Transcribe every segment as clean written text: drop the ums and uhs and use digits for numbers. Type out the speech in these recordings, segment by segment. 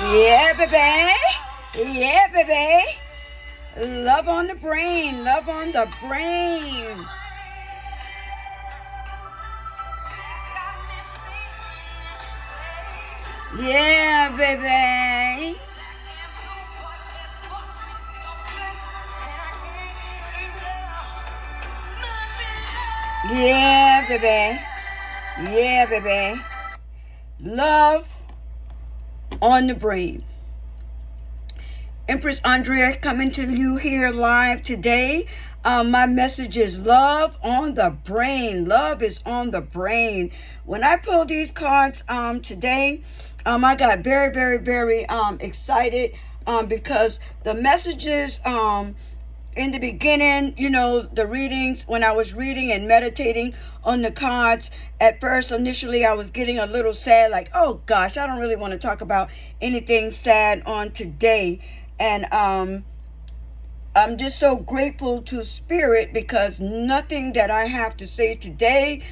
Yeah, baby. Yeah, baby. Love on the brain. Love on the brain. Yeah, baby. Yeah, baby. Yeah, baby. Love on the brain. Empress Andrea coming to you here live today. My message is love on the brain. Love is on the brain. When I pulled these cards today, I got very, very, very excited because the messages in the beginning, the readings, when I was reading and meditating on the cards, at first, initially, I was getting a little sad, like, oh gosh, I don't really want to talk about anything sad on today. And I'm just so grateful to Spirit because nothing that I have to say today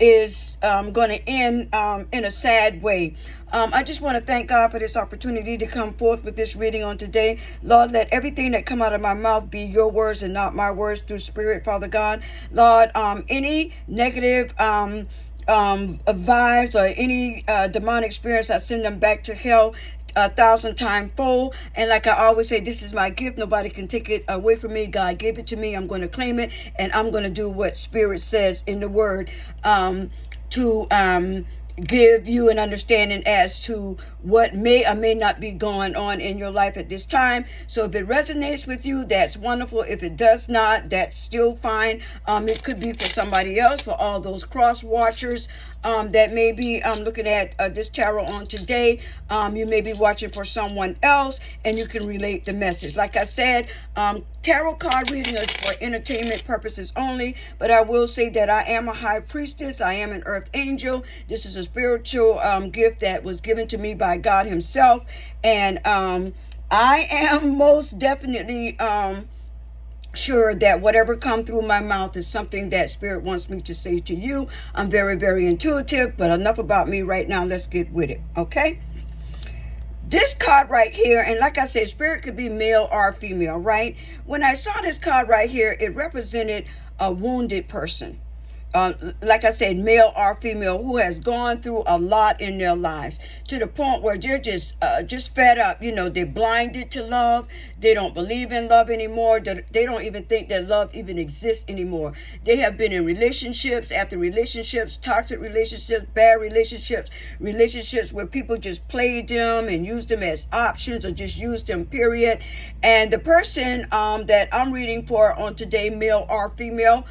is going to end in a sad way. I just want to thank God for this opportunity to come forth with this reading on today. Lord, let everything that come out of my mouth be your words and not my words through Spirit, Father God. Lord, any negative vibes or any demonic spirits, I send them back to hell 1,000 times full. And like I always say, this is my gift. Nobody can take it away from me. God gave it to me. I'm going to claim it, and I'm going to do what Spirit says in the Word to give you an understanding as to what may or may not be going on in your life at this time. So if it resonates with you, that's wonderful. If it does not, that's still fine. It could be for somebody else, for all those cross watchers that may be looking at this tarot on today. You may be watching for someone else, and you can relate the message. Like I said, tarot card reading is for entertainment purposes only, but I will say that I am a high priestess. I am an earth angel. This is a spiritual gift that was given to me by God himself, and I am most definitely sure that whatever comes through my mouth is something that Spirit wants me to say to you. I'm very, very intuitive, but enough about me right now. Let's get with it, okay? This card right here, and like I said, Spirit could be male or female, right? When I saw this card right here, it represented a wounded person. Like I said, male or female, who has gone through a lot in their lives to the point where they're just fed up. They're blinded to love. They don't believe in love anymore. They don't even think that love even exists anymore. They have been in relationships after relationships, toxic relationships, bad relationships, relationships where people just played them and used them as options or just used them, period. And the person that I'm reading for on today, male or female,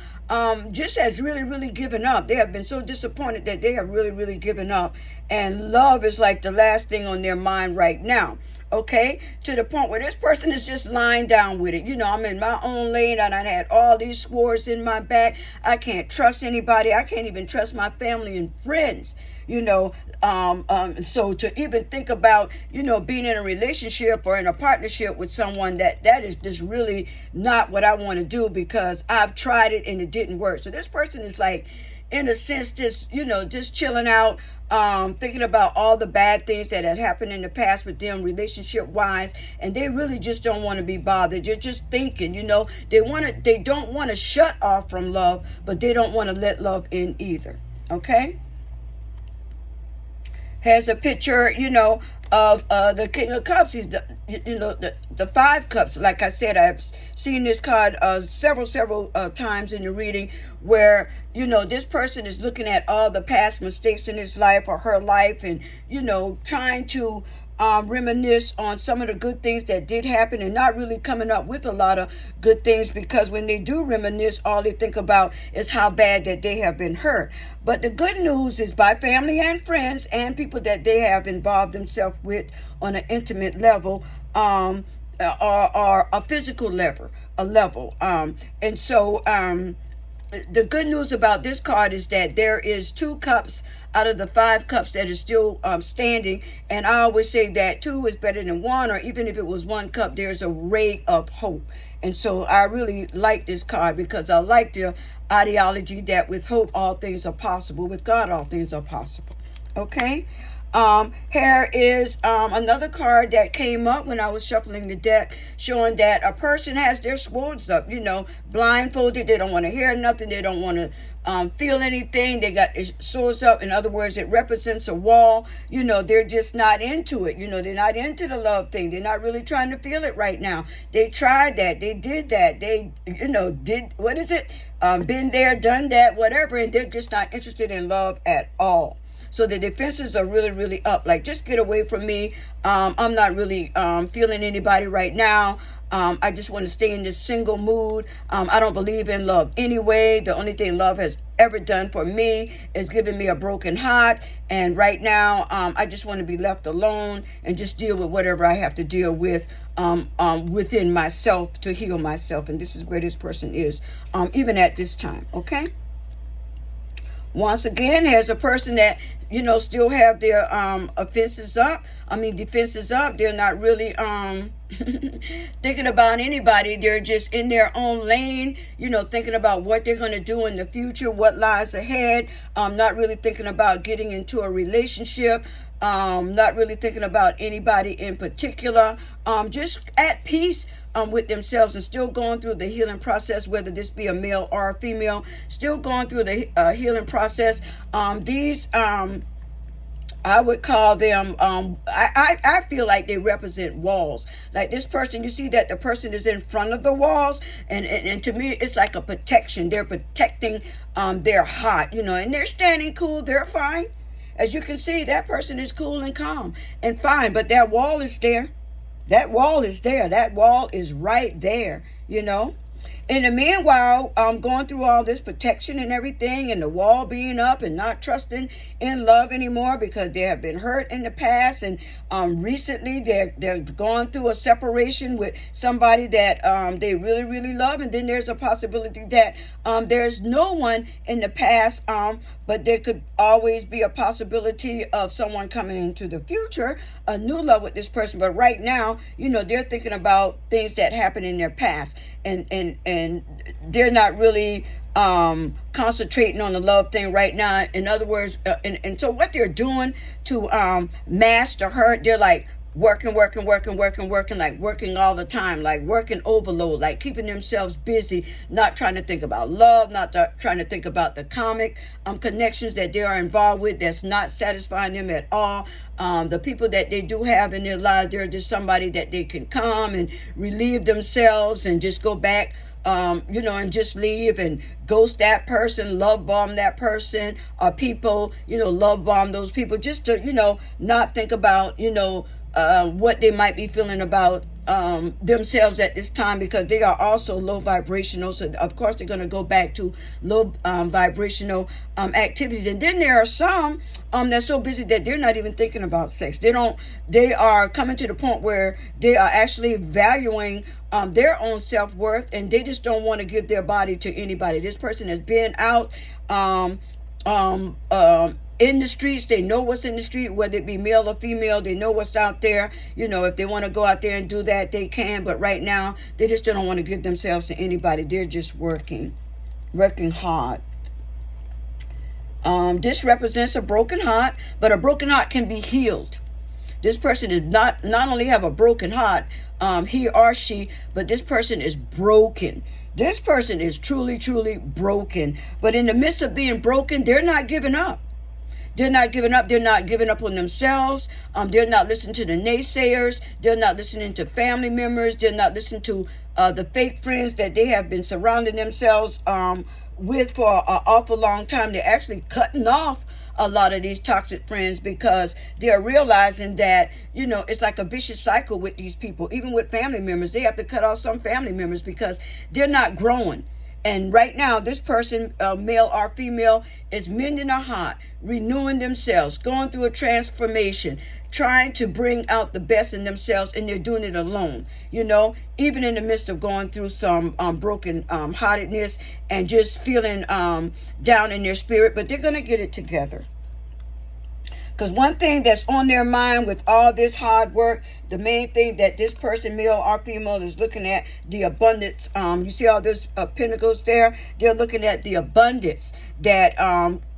just has really, really given up. They have been so disappointed that they have really, really given up. And love is like the last thing on their mind right now. Okay? To the point where this person is just lying down with it. I'm in my own lane and I had all these swords in my back. I can't trust anybody. I can't even trust my family and friends. So to even think about, being in a relationship or in a partnership with someone that is just really not what I want to do, because I've tried it and it didn't work. So this person is like, in a sense, just chilling out, thinking about all the bad things that had happened in the past with them relationship wise, and they really just don't want to be bothered. They're just thinking, they don't want to shut off from love, but they don't want to let love in either. Okay? Has a picture, of the King of Cups. He's the Five Cups. Like I said, I've seen this card several times in the reading where, this person is looking at all the past mistakes in his life or her life, and, trying to reminisce on some of the good things that did happen, and not really coming up with a lot of good things, because when they do reminisce, all they think about is how bad that they have been hurt. But the good news is, by family and friends and people that they have involved themselves with on an intimate level, or a physical level, and so the good news about this card is that there is 2 cups out of the 5 cups that is still standing. And I always say that 2 is better than 1, or even if it was 1 cup, there's a ray of hope. And so I really like this card because I like the ideology that with hope, all things are possible. With God, all things are possible. Okay. Here is another card that came up when I was shuffling the deck, showing that a person has their swords up, blindfolded. They don't want to hear nothing. They don't want to feel anything. They got their swords up. In other words, it represents a wall. They're just not into it. They're not into the love thing. They're not really trying to feel it right now. They tried that. They did that. They, did, what is it? Been there, done that, whatever. And they're just not interested in love at all. So the defenses are really, really up. Like, just get away from me. I'm not really feeling anybody right now. I just want to stay in this single mood. I don't believe in love anyway. The only thing love has ever done for me is giving me a broken heart. And right now, I just want to be left alone and just deal with whatever I have to deal with within myself to heal myself. And this is where this person is, even at this time. Okay. Once again, there's a person that, still have their defenses up. They're not really thinking about anybody. They're just in their own lane, thinking about what they're going to do in the future, what lies ahead. Not really thinking about getting into a relationship. Not really thinking about anybody in particular. Just at peace with themselves and still going through the healing process, whether this be a male or a female, still going through the healing process. These I would call them, I feel like they represent walls. Like this person, you see that the person is in front of the walls, and to me, it's like a protection. They're protecting their heart, and they're standing cool, they're fine. As you can see, that person is cool and calm and fine, but that wall is there. That wall is there. That wall is right there, In the meanwhile, going through all this protection and everything, and the wall being up and not trusting in love anymore because they have been hurt in the past, and recently they're going through a separation with somebody that they really, really love, and then there's a possibility that there's no one in the past, but there could always be a possibility of someone coming into the future, a new love with this person. But right now, they're thinking about things that happened in their past, and they're not really concentrating on the love thing right now. In other words, and so what they're doing to mask the hurt, they're like working, like working all the time, like working overload, like keeping themselves busy, not trying to think about love, not trying to think about the karmic connections that they are involved with that's not satisfying them at all. The people that they do have in their lives, they're just somebody that they can come and relieve themselves and just go back, and just leave and ghost that person, love bomb that person, or people, love bomb those people, just to, not think about, what they might be feeling about themselves at this time, because they are also low vibrational. So of course they're going to go back to low vibrational activities. And then there are some that's so busy that they're not even thinking about sex. They are coming to the point where they are actually valuing their own self-worth, and they just don't want to give their body to anybody. This person has been out in the streets. They know what's in the street, whether it be male or female. They know what's out there. If they want to go out there and do that, they can. But right now, they just don't want to give themselves to anybody. They're just working hard. This represents a broken heart, but a broken heart can be healed. This person is not only have a broken heart, he or she, but this person is broken. This person is truly, truly broken. But in the midst of being broken, they're not giving up. They're not giving up. They're not giving up on themselves. They're not listening to the naysayers. They're not listening to family members. They're not listening to the fake friends that they have been surrounding themselves with for an awful long time. They're actually cutting off a lot of these toxic friends because they're realizing that, it's like a vicious cycle with these people. Even with family members, they have to cut off some family members because they're not growing. And right now, this person, male or female, is mending a heart, renewing themselves, going through a transformation, trying to bring out the best in themselves, and they're doing it alone, even in the midst of going through some broken heartedness and just feeling down in their spirit, but they're going to get it together. Because one thing that's on their mind with all this hard work, the main thing that this person, male or female, is looking at the abundance. You see all those pentacles there? They're looking at the abundance that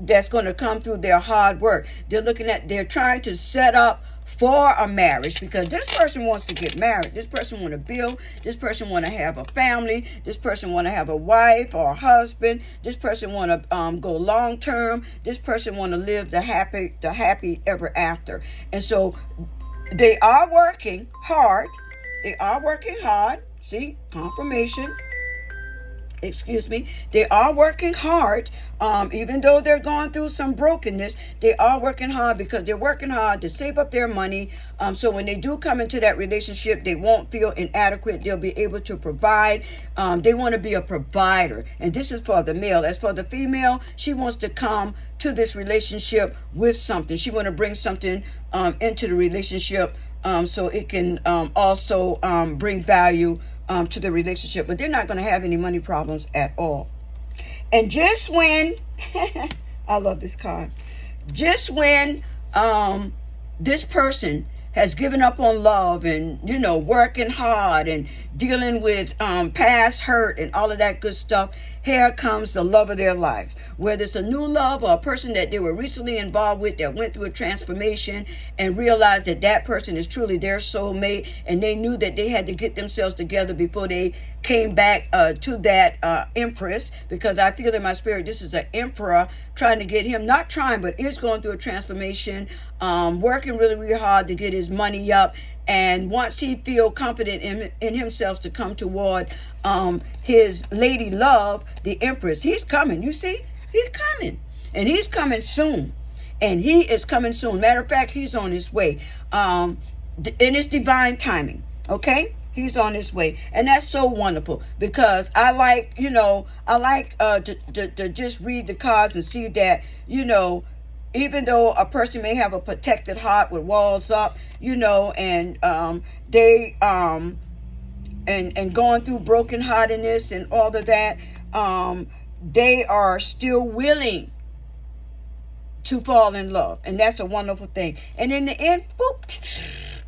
that's going to come through their hard work. They're trying to set up for a marriage, because this person wants to get married. This person want to build. This person want to have a family. This person want to have a wife or a husband. This person want to go long term. This person want to live the happy ever after. And so they are working hard. They are working hard. See, confirmation. Excuse me. They are working hard. Even though they're going through some brokenness, they are working hard, because they're working hard to save up their money. So when they do come into that relationship, they won't feel inadequate. They'll be able to provide. They want to be a provider. And this is for the male. As for the female, she wants to come to this relationship with something. She want to bring something into the relationship, so it can also bring value to the relationship. But they're not going to have any money problems at all. And just when I love this card, just when this person has given up on love and, working hard and dealing with past hurt and all of that good stuff, here comes the love of their lives. Whether it's a new love or a person that they were recently involved with that went through a transformation and realized that that person is truly their soulmate, and they knew that they had to get themselves together before they came back to that empress, because I feel in my spirit this is an emperor trying to get him, not trying, but is going through a transformation, working really, really hard to get his money up. And once he feel confident in himself to come toward his lady love, the empress, he's coming. You see, he's coming, and he's coming soon, and he is coming soon. Matter of fact, he's on his way, in his divine timing. Okay, he's on his way, and that's so wonderful, because I like to just read the cards and see that even though a person may have a protected heart with walls up, and they and going through brokenheartedness and all of that, they are still willing to fall in love, and that's a wonderful thing. And in the end, boop,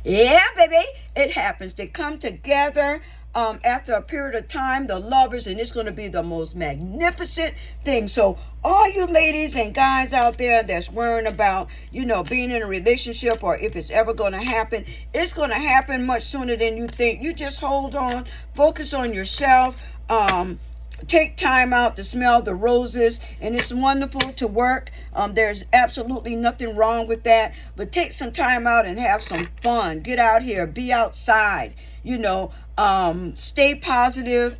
yeah, baby, it happens. They come together. After a period of time, the lovers, and it's going to be the most magnificent thing. So all you ladies and guys out there that's worrying about, being in a relationship, or if it's ever going to happen, it's going to happen much sooner than you think. You just hold on, focus on yourself, take time out to smell the roses, and it's wonderful to work. There's absolutely nothing wrong with that, but take some time out and have some fun. Get out here, be outside, stay positive,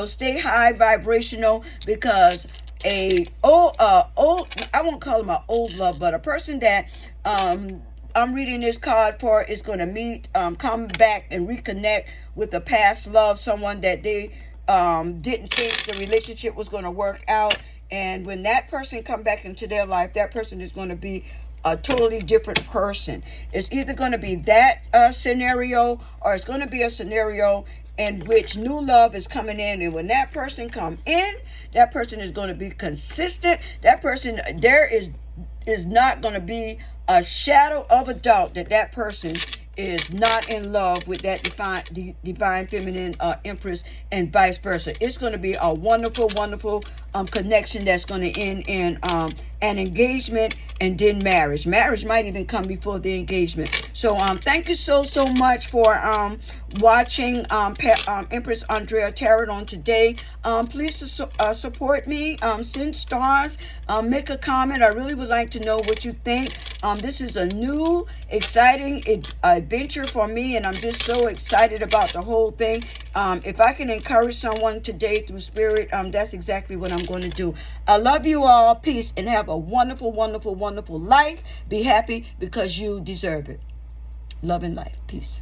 stay high vibrational, because I won't call him an old love, but a person that I'm reading this card for is going to come back and reconnect with a past love, someone that they didn't think the relationship was going to work out. And when that person come back into their life, that person is going to be a totally different person. It's either going to be that scenario, or it's going to be a scenario in which new love is coming in. And when that person come in, that person is going to be consistent. That person, there is not going to be a shadow of a doubt that person is not in love with that divine feminine empress, and vice versa. It's going to be a wonderful, wonderful connection that's going to end in an engagement and then marriage. Marriage might even come before the engagement. So thank you so much for watching Empress Andrea Tarot on today. Please support me, send stars, make a comment. I really would like to know what you think. This is a new exciting adventure for me, and I'm just so excited about the whole thing. If I can encourage someone today through spirit, that's exactly what I'm going to do. I love you all. Peace, and have a wonderful, wonderful, wonderful life. Be happy, because you deserve it. Love and life. Peace.